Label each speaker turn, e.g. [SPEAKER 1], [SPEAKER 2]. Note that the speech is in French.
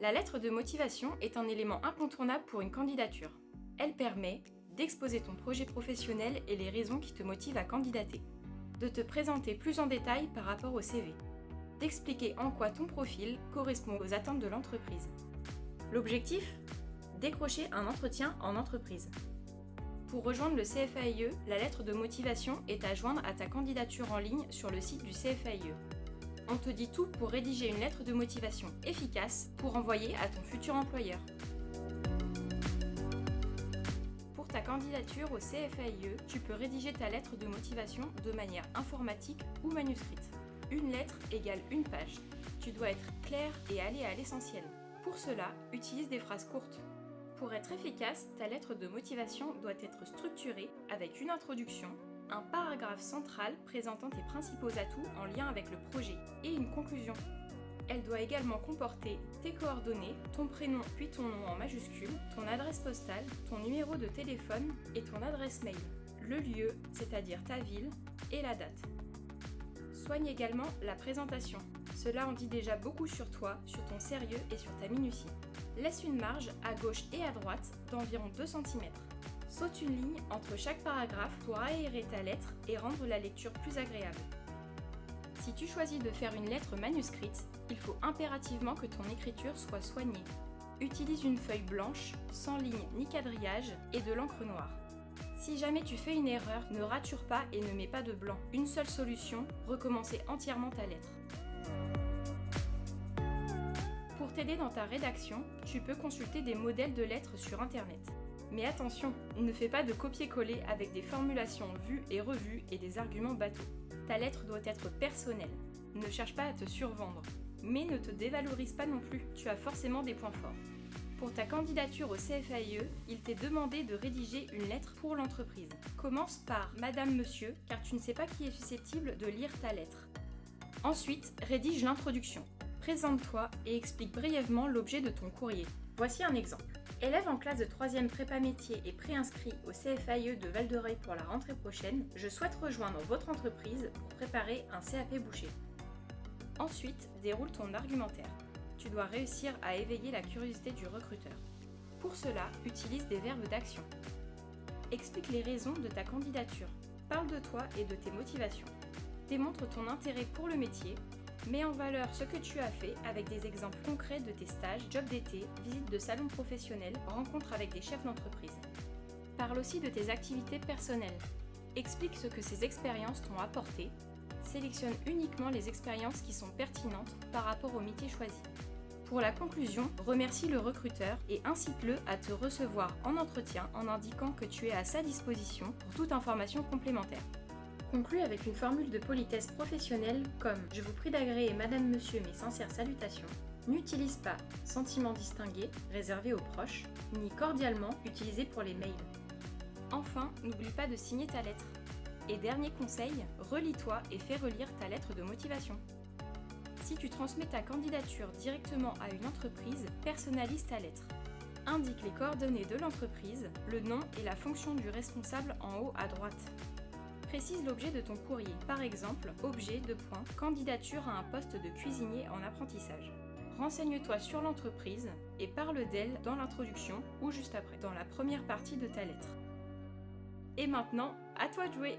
[SPEAKER 1] La lettre de motivation est un élément incontournable pour une candidature. Elle permet d'exposer ton projet professionnel et les raisons qui te motivent à candidater, de te présenter plus en détail par rapport au CV, d'expliquer en quoi ton profil correspond aux attentes de l'entreprise. L'objectif ? Décrocher un entretien en entreprise. Pour rejoindre le CFAIE, la lettre de motivation est à joindre à ta candidature en ligne sur le site du CFAIE. On te dit tout pour rédiger une lettre de motivation efficace pour envoyer à ton futur employeur. Pour ta candidature au CFAIE, tu peux rédiger ta lettre de motivation de manière informatique ou manuscrite. Une lettre égale une page. Tu dois être clair et aller à l'essentiel. Pour cela, utilise des phrases courtes. Pour être efficace, ta lettre de motivation doit être structurée avec une introduction, un paragraphe central présentant tes principaux atouts en lien avec le projet et une conclusion. Elle doit également comporter tes coordonnées, ton prénom puis ton nom en majuscule, ton adresse postale, ton numéro de téléphone et ton adresse mail, le lieu, c'est-à-dire ta ville, et la date. Soigne également la présentation. Cela en dit déjà beaucoup sur toi, sur ton sérieux et sur ta minutie. Laisse une marge à gauche et à droite d'environ 2 cm. Saute une ligne entre chaque paragraphe pour aérer ta lettre et rendre la lecture plus agréable. Si tu choisis de faire une lettre manuscrite, il faut impérativement que ton écriture soit soignée. Utilise une feuille blanche, sans ligne ni quadrillage et de l'encre noire. Si jamais tu fais une erreur, ne rature pas et ne mets pas de blanc. Une seule solution, recommencer entièrement ta lettre. Pour t'aider dans ta rédaction, tu peux consulter des modèles de lettres sur internet. Mais attention, ne fais pas de copier-coller avec des formulations vues et revues et des arguments bateaux. Ta lettre doit être personnelle. Ne cherche pas à te survendre. Mais ne te dévalorise pas non plus, tu as forcément des points forts. Pour ta candidature au CFAIE, il t'est demandé de rédiger une lettre pour l'entreprise. Commence par Madame, Monsieur, car tu ne sais pas qui est susceptible de lire ta lettre. Ensuite, rédige l'introduction. Présente-toi et explique brièvement l'objet de ton courrier. Voici un exemple. Élève en classe de 3e prépa métier et préinscrit au CFAIE de Val-de-Reuil pour la rentrée prochaine, je souhaite rejoindre votre entreprise pour préparer un CAP boucher. Ensuite, déroule ton argumentaire. Tu dois réussir à éveiller la curiosité du recruteur. Pour cela, utilise des verbes d'action. Explique les raisons de ta candidature. Parle de toi et de tes motivations. Démontre ton intérêt pour le métier. Mets en valeur ce que tu as fait avec des exemples concrets de tes stages, jobs d'été, visites de salons professionnels, rencontres avec des chefs d'entreprise. Parle aussi de tes activités personnelles. Explique ce que ces expériences t'ont apporté. Sélectionne uniquement les expériences qui sont pertinentes par rapport au métier choisi. Pour la conclusion, remercie le recruteur et incite-le à te recevoir en entretien en indiquant que tu es à sa disposition pour toute information complémentaire. Conclue avec une formule de politesse professionnelle comme « Je vous prie d'agréer Madame, Monsieur mes sincères salutations ». N'utilise pas « sentiment distingué » réservé aux proches, ni « cordialement » utilisé pour les mails. Enfin, n'oublie pas de signer ta lettre. Et dernier conseil, relis-toi et fais relire ta lettre de motivation. Si tu transmets ta candidature directement à une entreprise, personnalise ta lettre. Indique les coordonnées de l'entreprise, le nom et la fonction du responsable en haut à droite. Précise l'objet de ton courrier, par exemple, objet : candidature à un poste de cuisinier en apprentissage. Renseigne-toi sur l'entreprise et parle d'elle dans l'introduction ou juste après, dans la première partie de ta lettre. Et maintenant, à toi de jouer!